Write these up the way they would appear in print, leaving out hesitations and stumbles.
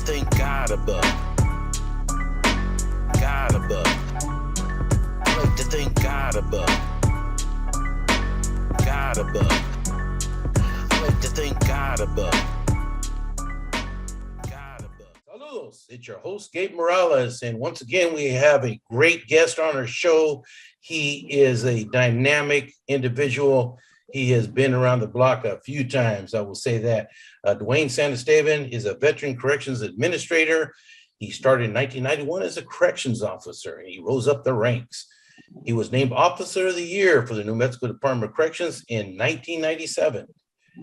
think God above. God above. I like to think God above. God above. I like to think God above. God above. Saludos. It's your host, Gabe Morales. And once again, we have a great guest on our show. He is a dynamic individual. He has been around the block a few times, I will say that. Dwayne Santistevan is a veteran corrections administrator. He started in 1991 as a corrections officer, and he rose up the ranks. He was named Officer of the Year for the New Mexico Department of Corrections in 1997.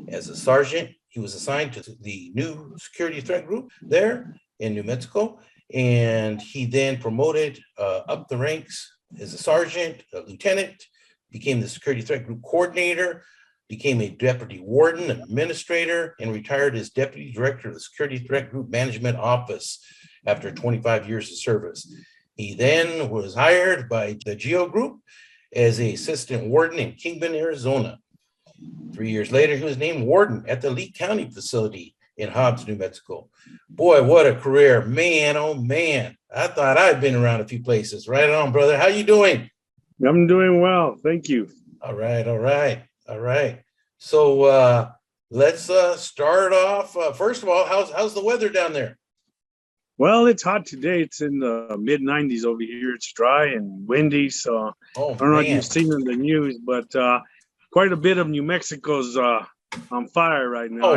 As a sergeant, he was assigned to the new security threat group there in New Mexico, and he then promoted up the ranks as a sergeant, a lieutenant, became the security threat group coordinator, became a deputy warden, administrator, and retired as deputy director of the security threat group management office after 25 years of service. He then was hired by the GEO Group as an assistant warden in Kingman, Arizona. 3 years later, he was named warden at the Lee County facility in Hobbs, New Mexico. Boy, what a career. Man, oh man. I thought I'd been around a few places. Right on, brother. How you doing? I'm doing well. Thank you. All right. So let's start off. First of all, how's the weather down there? Well, it's hot today. It's in the mid 90s over here. It's dry and windy. So I don't know if you've seen in the news, but quite a bit of New Mexico's on fire right now.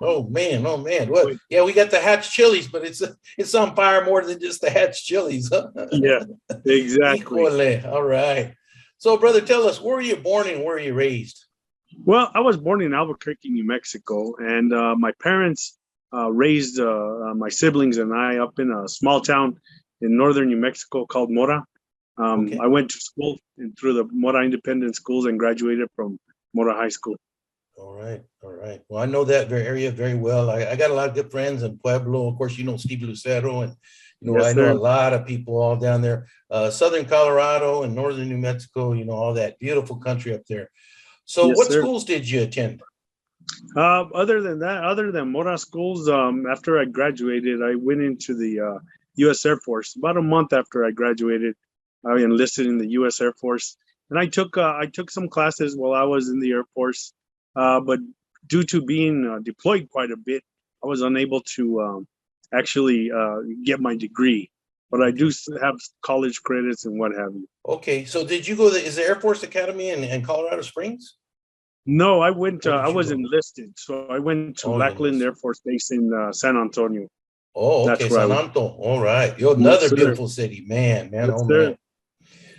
Oh man. Well, yeah, we got the Hatch chilies, but it's on fire more than just the Hatch chilies. Yeah, exactly. Equally. All right. So, brother, tell us, where were you born and where were you raised? Well, I was born in Albuquerque, New Mexico, and my parents raised my siblings and I up in a small town in northern New Mexico called Mora. Okay. I went to school through the Mora Independent Schools and graduated from Mora High School. All right. Well, I know that area very well. I got a lot of good friends in Pueblo. Of course, you know Steve Lucero, and yes, I know a lot of people all down there. Southern Colorado and northern New Mexico, all that beautiful country up there. So yes, what schools did you attend? Other than Mora schools, after I graduated, I went into the U.S. Air Force. About a month after I graduated, I enlisted in the U.S. Air Force, and I took some classes while I was in the Air Force. But due to being deployed quite a bit, I was unable to actually get my degree. But I do have college credits and what have you. Okay, so did you go is the Air Force Academy in Colorado Springs? No, I went. I was enlisted, so I went to Lackland Air Force Base in San Antonio. Oh, okay, San Antonio. All right, you're another beautiful city, man. Yes, man.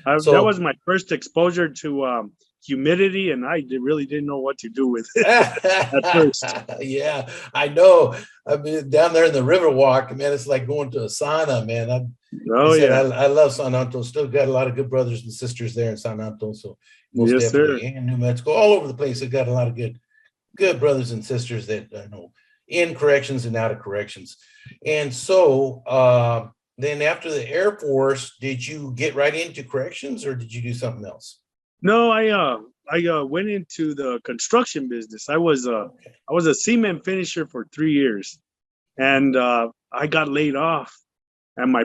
That was my first exposure to humidity, and I really didn't know what to do with it at first. Yeah, I know. I mean, down there in the Riverwalk, man, it's like going to a sauna, man. I love San Antonio. Still got a lot of good brothers and sisters there in San Antonio. So most definitely in New Mexico, all over the place. I got a lot of good brothers and sisters that I know in corrections and out of corrections. And so then after the Air Force, did you get right into corrections or did you do something else? No, I went into the construction business. I was a cement finisher for 3 years, and I got laid off. And my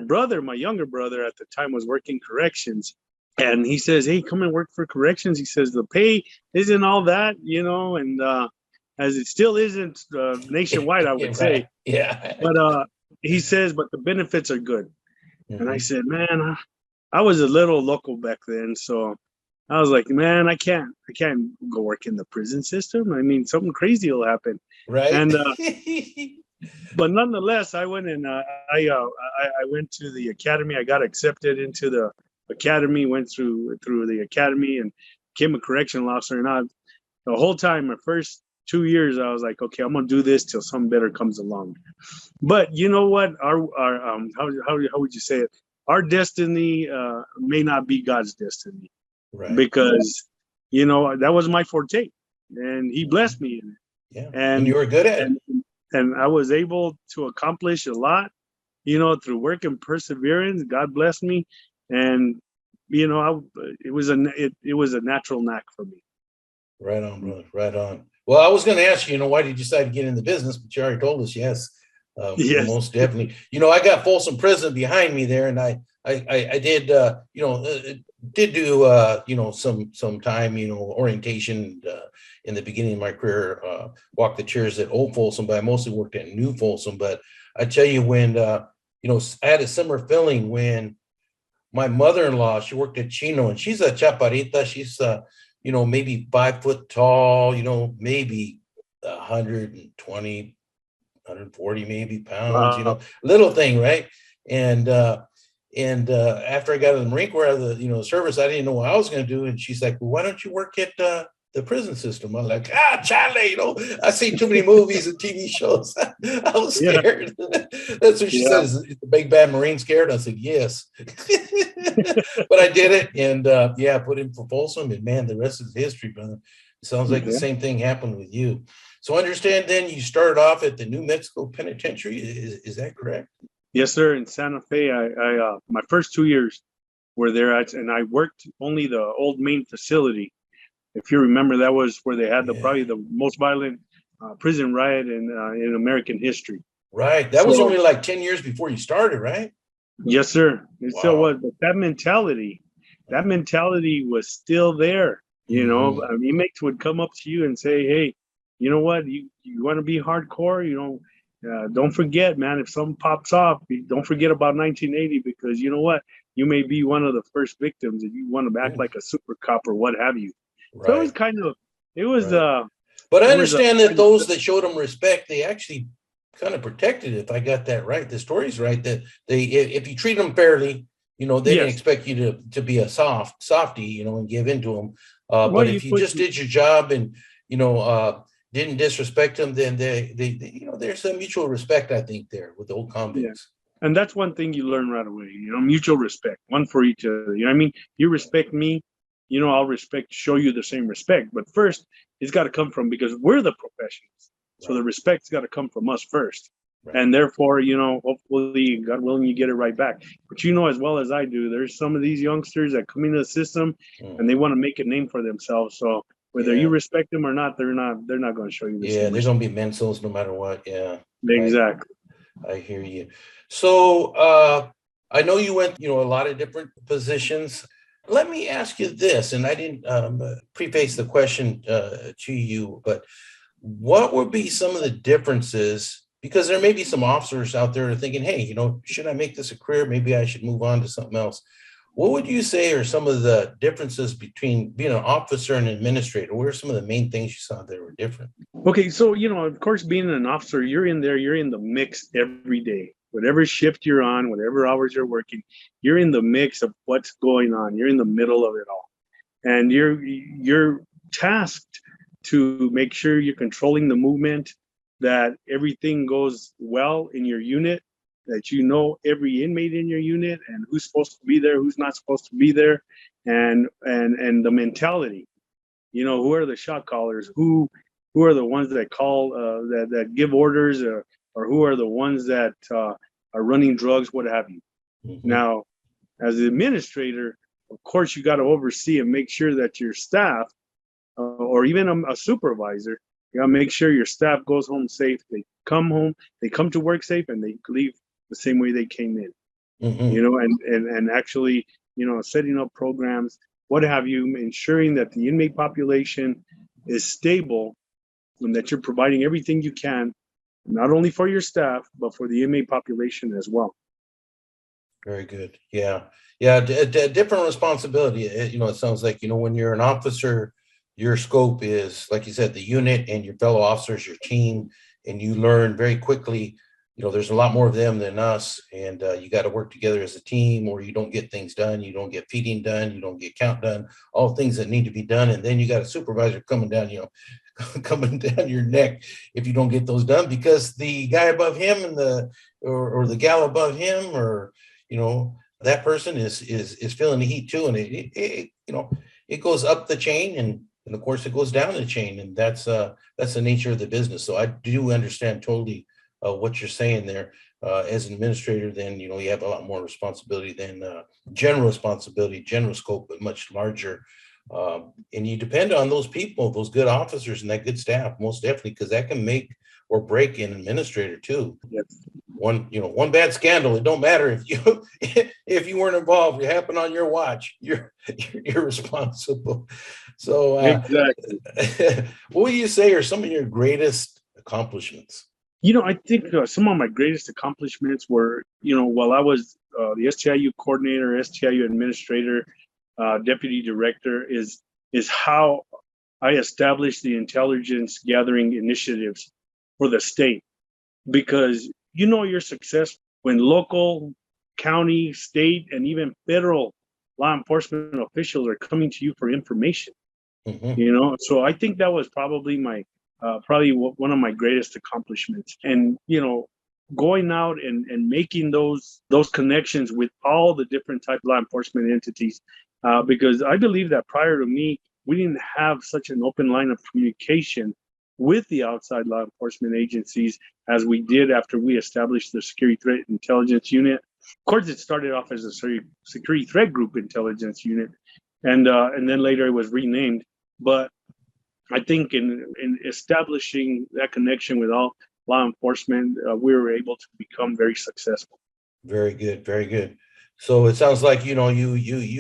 younger brother at the time, was working corrections, and he says, "Hey, come and work for corrections." He says the pay isn't all that, and as it still isn't nationwide, I would say. Yeah. But he says, but the benefits are good. Mm-hmm. And I said, man, I was a little local back then, so I was like, man, I can't go work in the prison system. I mean, something crazy will happen. Right. And but nonetheless, I went and I went to the academy. I got accepted into the academy, went through the academy and became a correctional officer. And the whole time, my first 2 years, I was like, okay, I'm gonna do this till something better comes along. But you know what? Our how would you say it? Our destiny may not be God's destiny. Right. Because that was my forte, and He blessed me in it. Yeah, and you were good at it, and I was able to accomplish a lot, through work and perseverance. God blessed me, and it was a natural knack for me. Right on, brother. Right on. Well, I was going to ask you, why did you decide to get in the business? But you already told us, yes. Yes. Most definitely. I got Folsom Prison behind me there, and I did did do some time orientation in the beginning of my career, walk the chairs at Old Folsom, but I mostly worked at New Folsom. But I tell you, when I had a similar feeling when my mother-in-law, she worked at Chino, and she's a chaparrita. She's maybe 5 foot tall, maybe 120, 140 maybe pounds, Wow. little thing, right? And after I got out of the Marine Corps, out of the service, I didn't know what I was going to do. And she's like, "Well, why don't you work at the prison system?" I'm like, Charlie, I see too many movies and TV shows. I was Yeah. scared. That's what she Yeah. says. Is the big bad Marine scared? I said, yes. But I did it, and I put in for Folsom, and man, the rest is history, brother. It sounds like the Yeah. same thing happened with you. So I understand then you started off at the New Mexico Penitentiary. Is that correct? Yes, sir. In Santa Fe, I my first 2 years were there, and I worked only the old main facility. If you remember, that was where they had probably the most violent prison riot in American history. Right. That was only like 10 years before you started, right? Yes, sir. It still Wow. was, but that mentality was still there. Inmates would come up to you and say, "Hey, you know what? You want to be hardcore? Don't forget, man. If something pops off, don't forget about 1980, because you know what? You may be one of the first victims, and you want to act like a super cop or what have you." So it was Right. it was Right. But I understand that those that showed them respect, they actually kind of protected it, if I got that right. The story's right, that if you treat them fairly, they didn't Yes. expect you to be a softy, and give into them. Well, But if you just did your job and, didn't disrespect them, then there's a mutual respect, I think, there with the old convicts. And that's one thing you learn right away, mutual respect, one for each other. You know what I mean? You respect me, I'll show you the same respect. But first, it's got to come from, because we're the professionals. So the respect's got to come from us first. Right. And therefore, hopefully, God willing, you get it right back. But as well as I do, there's some of these youngsters that come into the system and they want to make a name for themselves. So whether you respect them or not, they're not going to show you the same. They're going to be mensos no matter what. Yeah. Exactly. I hear you. So I know you went, a lot of different positions. Let me ask you this, and I didn't preface the question to you, but what would be some of the differences? Because there may be some officers out there thinking, hey, should I make this a career? Maybe I should move on to something else. What would you say are some of the differences between being an officer and an administrator? What are some of the main things you saw that were different? Okay, so, of course, being an officer, you're in the mix every day. Whatever shift you're on, whatever hours you're working, you're in the mix of what's going on. You're in the middle of it all. And you're tasked to make sure you're controlling the movement, that everything goes well in your unit, that every inmate in your unit and who's supposed to be there, who's not supposed to be there, and the mentality. Who are the shot callers? Who are the ones that call that give orders, or who are the ones that are running drugs, what have you. Mm-hmm. Now, as an administrator, of course, you got to oversee and make sure that your staff, or even a supervisor, you got to make sure your staff goes home safe. They come to work safe, and they leave the same way they came in. Mm-hmm. And actually, setting up programs, what have you, ensuring that the inmate population is stable and that you're providing everything you can, not only for your staff, but for the inmate population as well. Very good. Yeah. Different responsibility. It sounds like, when you're an officer, your scope is, like you said, the unit and your fellow officers, your team, and you learn very quickly. There's a lot more of them than us, and you got to work together as a team, or you don't get things done. You don't get feeding done. You don't get count done. All things that need to be done, and then you got a supervisor coming down, coming down your neck if you don't get those done, because the guy above him and or the gal above him, or that person is feeling the heat too, and it goes up the chain, and of course it goes down the chain, and that's the nature of the business. So I do understand totally what you're saying there. As an administrator, then you have a lot more responsibility than general scope, but much larger. And you depend on those people, those good officers and that good staff, most definitely, because that can make or break-in administrator too. Yes. One bad scandal. It don't matter if you if you weren't involved. It happened on your watch. You're responsible. So Exactly. what would you say are some of your greatest accomplishments? I think some of my greatest accomplishments were, while I was the STIU coordinator, STIU administrator, deputy director, is how I established the intelligence gathering initiatives for the state. Because your success when local, county, state, and even federal law enforcement officials are coming to you for information. So I think that was probably one of my greatest accomplishments. And going out and making those connections with all the different type of law enforcement entities, because I believe that prior to me, we didn't have such an open line of communication with the outside law enforcement agencies as we did after we established the Security Threat Intelligence Unit. Of course, it started off as a Security Threat Group Intelligence Unit, and then later it was renamed. But I think in establishing that connection with all law enforcement, we were able to become very successful. Very good, very good. So it sounds like you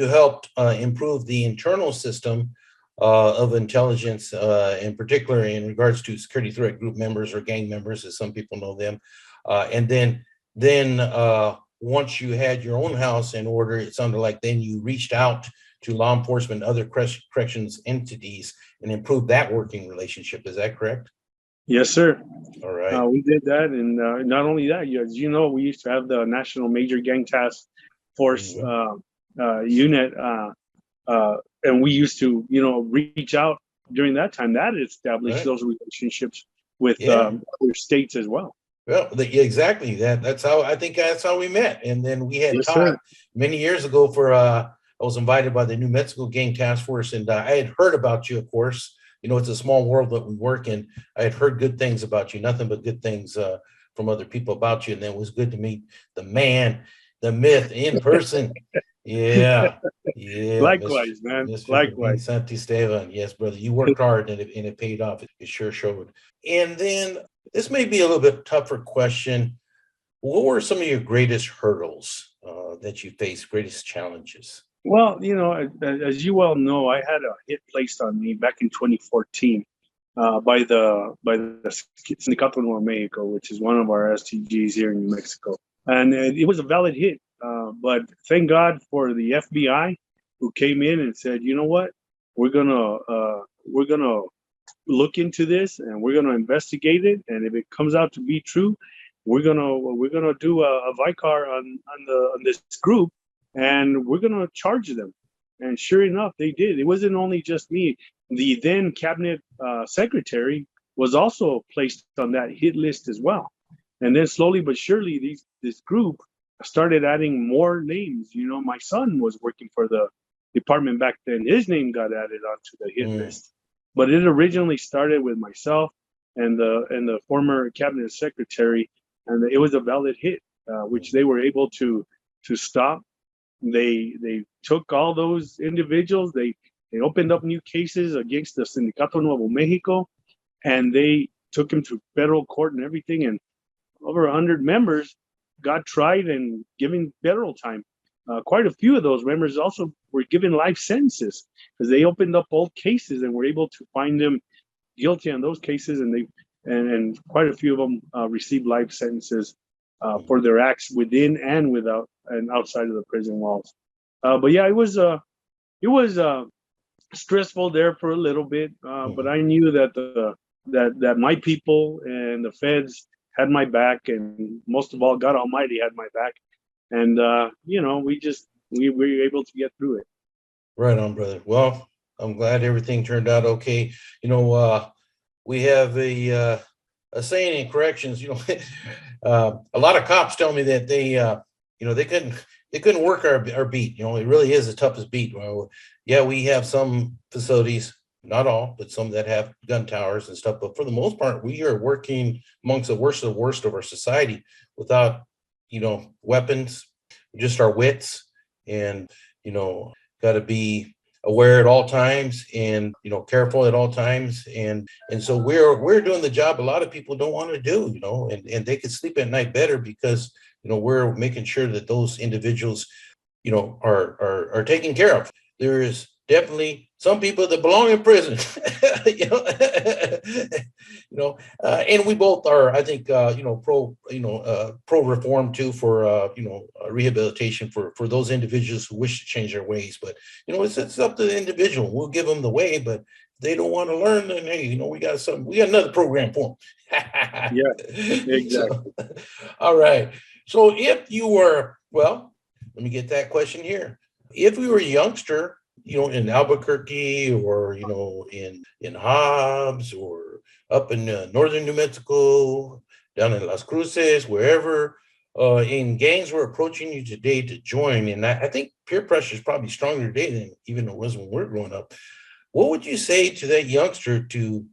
helped improve the internal system of intelligence, in particular in regards to security threat group members or gang members, as some people know them. And then once you had your own house in order, it sounded like then you reached out to law enforcement, other corrections entities, and improved that working relationship. Is that correct? Yes, sir. All right. We did that, and not only that, as you know, we used to have the National Major Gang Task Force unit, and we used to, reach out during that time. That established those relationships with other states as well. Well, exactly. That's how we met. And then we had talked many years ago I was invited by the New Mexico Gang Task Force, and I had heard about you, of course. It's a small world that we work in. I had heard good things about you, nothing but good things from other people about you. And then it was good to meet the man, the myth in person. Yeah. Likewise, man. Likewise. Dwayne Santistevan. Yes, brother. You worked hard and it paid off. It sure showed. And then this may be a little bit tougher question. What were some of your greatest hurdles that you faced, greatest challenges? Well, as you well know, I had a hit placed on me back in 2014 by the Sindicato Nuevo Mexico, which is one of our STGs here in New Mexico, and it was a valid hit. But thank God for the FBI, who came in and said, you know what, we're gonna look into this and we're gonna investigate it, and if it comes out to be true, we're gonna do a vicar on this group. And we're going to charge them. And sure enough, they did. It wasn't only just me. The then cabinet secretary was also placed on that hit list as well. And then slowly but surely, this group started adding more names. My son was working for the department back then. His name got added onto the hit list. But it originally started with myself and the former cabinet secretary. And it was a valid hit, which they were able to stop. They took all those individuals. They opened up new cases against the Sindicato Nuevo Mexico, and they took them to federal court and everything. And over 100 members got tried and given federal time. Quite a few of those members also were given life sentences because they opened up old cases and were able to find them guilty on those cases. And quite a few of them received life sentences for their acts within and without and outside of the prison walls. But yeah, it was stressful there for a little bit, but I knew that that my people and the feds had my back, and most of all, God Almighty had my back, and we were able to get through it. Right on, brother. Well, I'm glad everything turned out okay. We have a saying in corrections. A lot of cops tell me that they couldn't work our beat. It really is the toughest beat. Well, yeah, we have some facilities, not all, but some that have gun towers and stuff. But for the most part, we are working amongst the worst of our society without, weapons, just our wits, and got to be aware at all times, and careful at all times, and so we're doing the job a lot of people don't want to do, and they can sleep at night better because we're making sure that those individuals are taken care of. There is definitely some people that belong in prison, you know, and we both are, I think, pro reform too, for rehabilitation for those individuals who wish to change their ways. But it's up to the individual. We'll give them the way, but if they don't want to learn, then hey, we got another program for them. Yeah, exactly. So, all right. So if you were, well, let me get that question here. If we were a youngster, in Albuquerque, or, in Hobbs, or up in northern New Mexico, down in Las Cruces, wherever, and gangs were approaching you today to join, and I think peer pressure is probably stronger today than even it was when we we're growing up. What would you say to that youngster to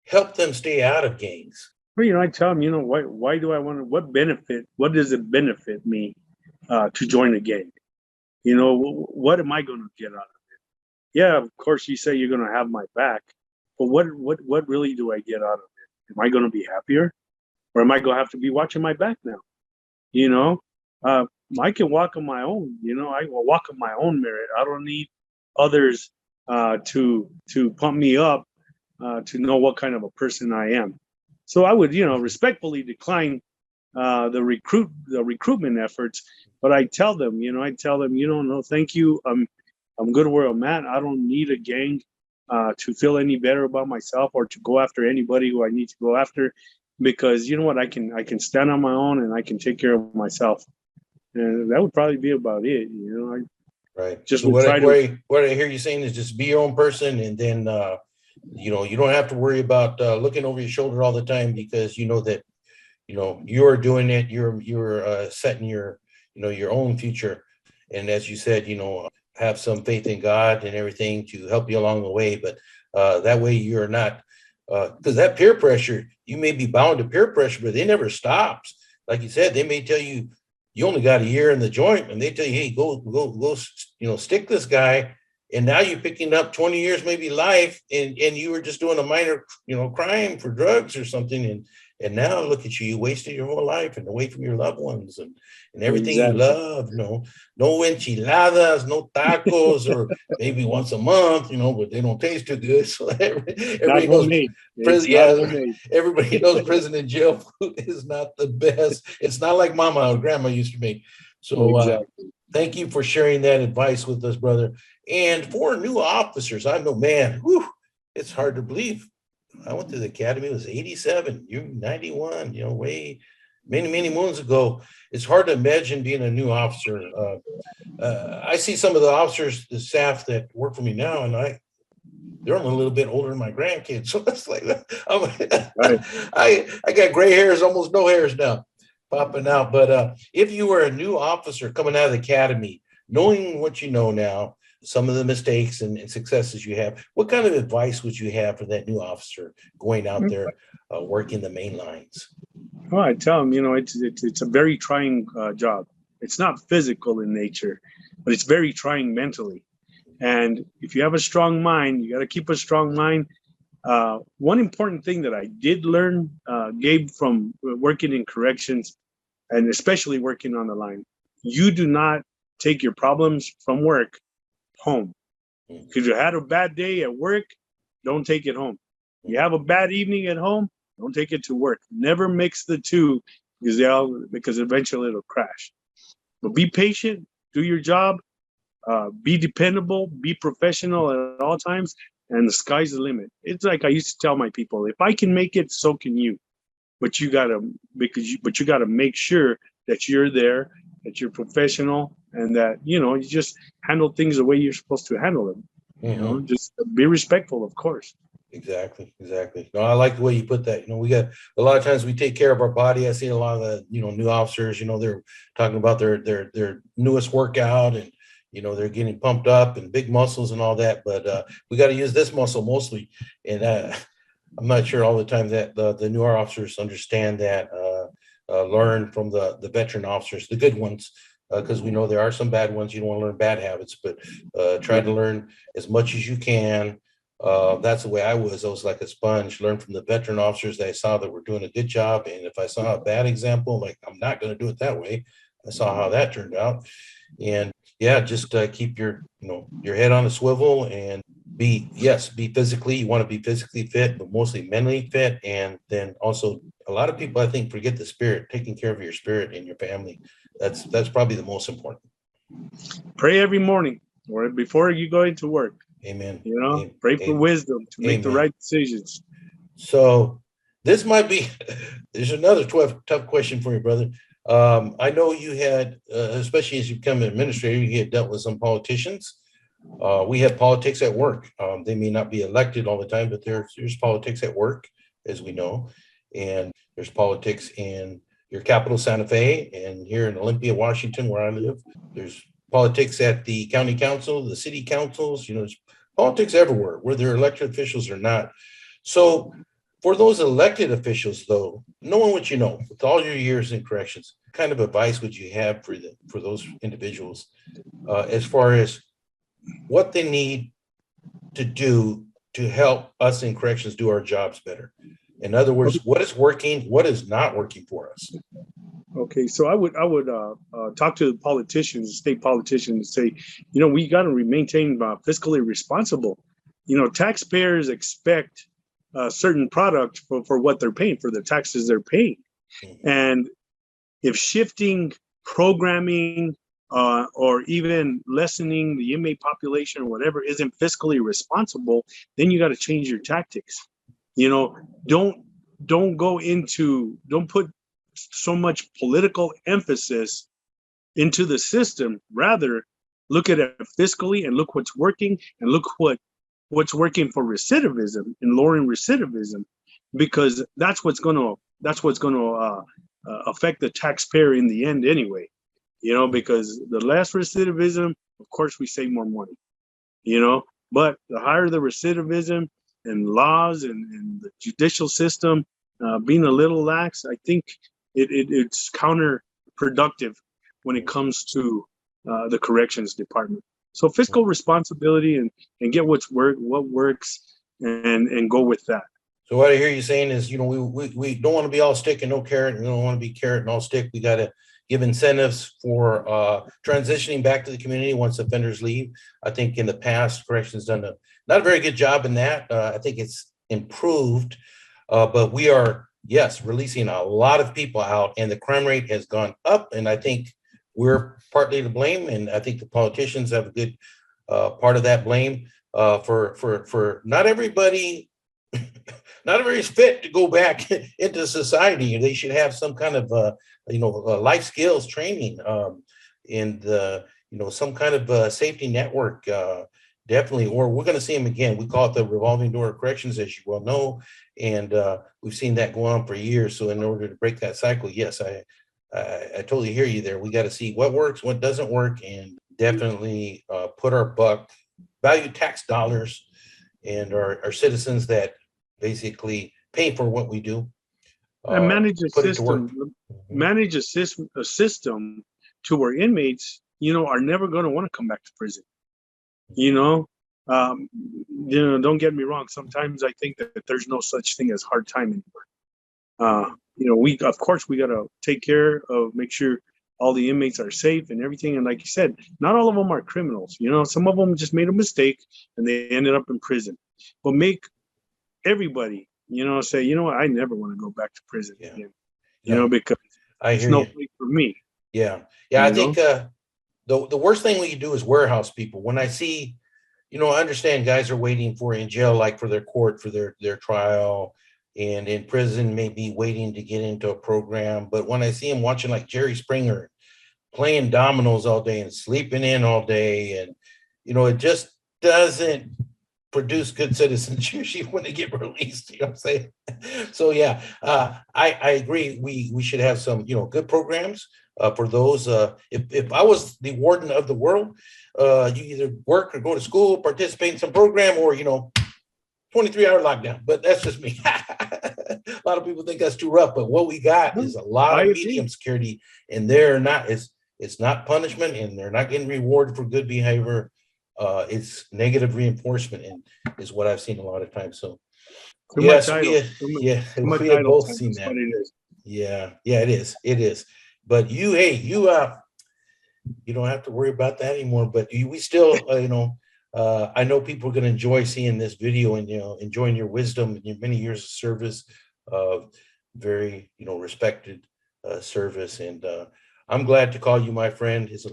help them stay out of gangs? Well, I tell them, why do I want to, what does it benefit me to join a gang? What am I going to get out of it? Yeah, of course, you say you're going to have my back, but what really do I get out of it? Am I going to be happier, or am I going to have to be watching my back now? I can walk on my own. I will walk on my own merit. I don't need others to pump me up to know what kind of a person I am. So I would, respectfully decline the recruitment efforts. But I tell them, no, thank you. I'm good where I'm at. I don't need a gang to feel any better about myself, or to go after anybody who I need to go after, because you know what, I can stand on my own, and I can take care of myself. And that would probably be about it. Right. Just so would try to. what I hear you saying is just be your own person, and then you don't have to worry about looking over your shoulder all the time, because you know that you're doing it. You're setting your own future, and as you said, have some faith in God and everything to help you along the way. But that way you're not, because that peer pressure, you may be bound to peer pressure, but it never stops. Like you said, they may tell you you only got a year in the joint, and they tell you, hey, go, stick this guy. And now you're picking up 20 years, maybe life, and you were just doing a minor, crime for drugs or something. And now look at you, you wasted your whole life and away from your loved ones and everything you Exactly. love, no enchiladas, no tacos, or maybe once a month, but they don't taste too good. So everybody knows everybody knows prison and jail food is not the best. It's not like mama or grandma used to make. So Exactly. thank you for sharing that advice with us, brother. And for new officers, I know, man, it's hard to believe. I went to the academy, it was 87, you're 91, way many, many moons ago. It's hard to imagine being a new officer. I see some of the officers, the staff that work for me now, and they're only a little bit older than my grandkids. So it's like, Right. I got gray hairs, almost no hairs now popping out. But if you were a new officer coming out of the academy, knowing what you know now, some of the mistakes and successes you have, what kind of advice would you have for that new officer going out there working the main lines? Well, I tell them, it's a very trying job. It's not physical in nature, but it's very trying mentally. And if you have a strong mind, you got to keep a strong mind. One important thing that I did learn, Gabe, from working in corrections, and especially working on the line, you do not take your problems from work home. If you had a bad day at work, don't take it home. You have a bad evening at home, don't take it to work. Never mix the two, because eventually it'll crash. But be patient, do your job, be dependable, be professional at all times, and the sky's the limit. It's like I used to tell my people, if I can make it, so can you. But you gotta make sure that you're there, that you're professional, and that you just handle things the way you're supposed to handle them. Just be respectful, of course. Exactly. No, I like the way you put that. We got a lot of times we take care of our body. I see a lot of the new officers. They're talking about their newest workout, and they're getting pumped up and big muscles and all that. But we got to use this muscle mostly, and I'm not sure all the time that the newer officers understand that. Learn from the veteran officers, the good ones, because we know there are some bad ones. You don't want to learn bad habits, but try to learn as much as you can. That's the way I was. I was like a sponge, learn from the veteran officers that I saw that were doing a good job. And if I saw a bad example, like, I'm not going to do it that way. I saw how that turned out. And yeah, just keep your, your head on a swivel and be physically, you want to be physically fit, but mostly mentally fit. And then also a lot of people, I think, forget the spirit, taking care of your spirit and your family. That's probably the most important. Pray every morning or before you go into work. Amen. Pray for wisdom to make the right decisions. So this might be, there's another tough question for you, brother. I know you had, especially as you become an administrator, you had dealt with some politicians. We have politics at work. They may not be elected all the time, but there's politics at work, as we know. And there's politics in your capital, Santa Fe, and here in Olympia, Washington, where I live. There's politics at the county council, the city councils. There's politics everywhere, whether they're elected officials or not. So for those elected officials, though, knowing what you know, with all your years in corrections, what kind of advice would you have for those individuals as far as what they need to do to help us in corrections do our jobs better? In other words, what is working, what is not working for us? Okay, so I would talk to the politicians, state politicians, and say, we got to maintain fiscally responsible. Taxpayers expect a certain product for what they're paying, for the taxes they're paying. Mm-hmm. And if shifting programming or even lessening the inmate population or whatever isn't fiscally responsible, then you got to change your tactics. Don't put so much political emphasis into the system. Rather, look at it fiscally and look what's working and look what's working for recidivism and lowering recidivism, because that's what's going to affect the taxpayer in the end anyway. Because the less recidivism, of course, we save more money. But the higher the recidivism and laws and the judicial system being a little lax, I think it's counterproductive when it comes to the corrections department. So fiscal responsibility and get what works and go with that. So what I hear you saying is, we don't want to be all stick and no carrot. We don't want to be carrot and all stick. We got to give incentives for transitioning back to the community once offenders leave. I think in the past, corrections done not a very good job in that. I think it's improved, but we are, releasing a lot of people out, and the crime rate has gone up. And I think we're partly to blame, and I think the politicians have a good part of that blame for not everybody. Not everybody's fit to go back into society. They should have some kind of life skills training and some kind of safety network, definitely. Or we're going to see them again. We call it the revolving door of corrections, as you well know, and we've seen that go on for years. So in order to break that cycle, yes, I totally hear you there. We got to see what works, what doesn't work, and definitely put our value tax dollars and our citizens that basically pay for what we do. And manage a system. Manage a system to where inmates, are never going to want to come back to prison. Don't get me wrong. Sometimes I think that there's no such thing as hard time anymore. We got to take care of, make sure all the inmates are safe and everything. And like you said, not all of them are criminals. Some of them just made a mistake and they ended up in prison. But make everybody, say, I never want to go back to prison again. Because it's no place for me. Yeah. I think the worst thing we can do is warehouse people. When I see, I understand guys are waiting in jail, like for their court, for their trial, and in prison, maybe waiting to get into a program. But when I see them watching like Jerry Springer, playing dominoes all day and sleeping in all day, and, it just doesn't produce good citizens usually when they get released. You know what I'm saying? So yeah, I agree. We should have some good programs for those. If I was the warden of the world, you either work or go to school, participate in some program, or 23-hour lockdown. But that's just me. A lot of people think that's too rough, but what we got is a lot of medium security, and they're not as It's not punishment, and they're not getting rewarded for good behavior. It's negative reinforcement, and is what I've seen a lot of times. So Too much yes, idle. Too much we have idle both time. seen That's that. what it is. Yeah, it is. It is. But you don't have to worry about that anymore. But we still, I know people are going to enjoy seeing this video and enjoying your wisdom and your many years of service, very respected service, and I'm glad to call you my friend as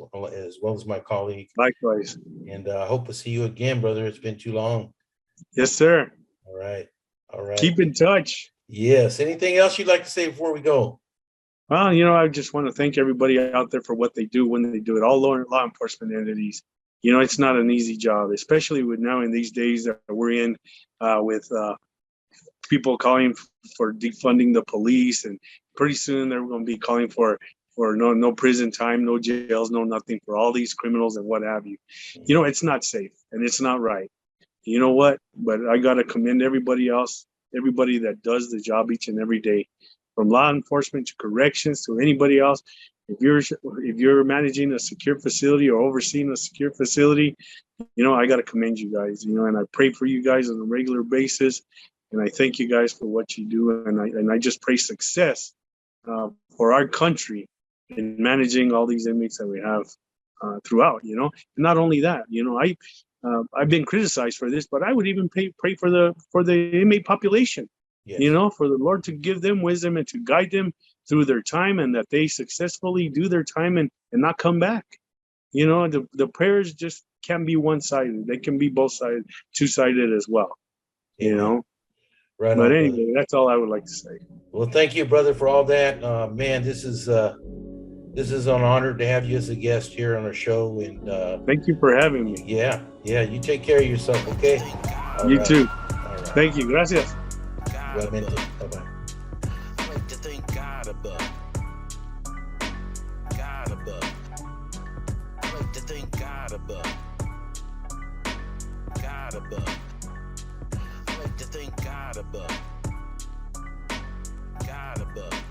well as my colleague. Likewise. And I hope to see you again, brother. It's been too long. Yes, sir. All right. All right. Keep in touch. Yes. Anything else you'd like to say before we go? Well, I just want to thank everybody out there for what they do when they do it. All law enforcement entities. It's not an easy job, especially with now in these days that we're in, with people calling for defunding the police, and pretty soon they're going to be calling for no prison time, no jails, no nothing for all these criminals and what have you. It's not safe and it's not right. You know what? But I got to commend everybody else, everybody that does the job each and every day, from law enforcement to corrections to anybody else. If you're managing a secure facility or overseeing a secure facility, I got to commend you guys, and I pray for you guys on a regular basis. And I thank you guys for what you do. And I just pray success for our country in managing all these inmates that we have throughout, And not only that, I've been criticized for this, but I would even pray for the inmate population, Yes. For the Lord to give them wisdom and to guide them through their time, and that they successfully do their time and not come back. The prayers just can't be one-sided. They can be both sided, two-sided as well, Right. But anyway, that's all I would like to say. Well, thank you, brother, for all that. Man, this is an honor to have you as a guest here on our show. And thank you for having me. Yeah. You take care of yourself, okay? You too. All right. Thank you. Gracias. Igualmente. Bye-bye. I like to thank God above. God above. I like to thank God above. God above. I like to thank God above. God above.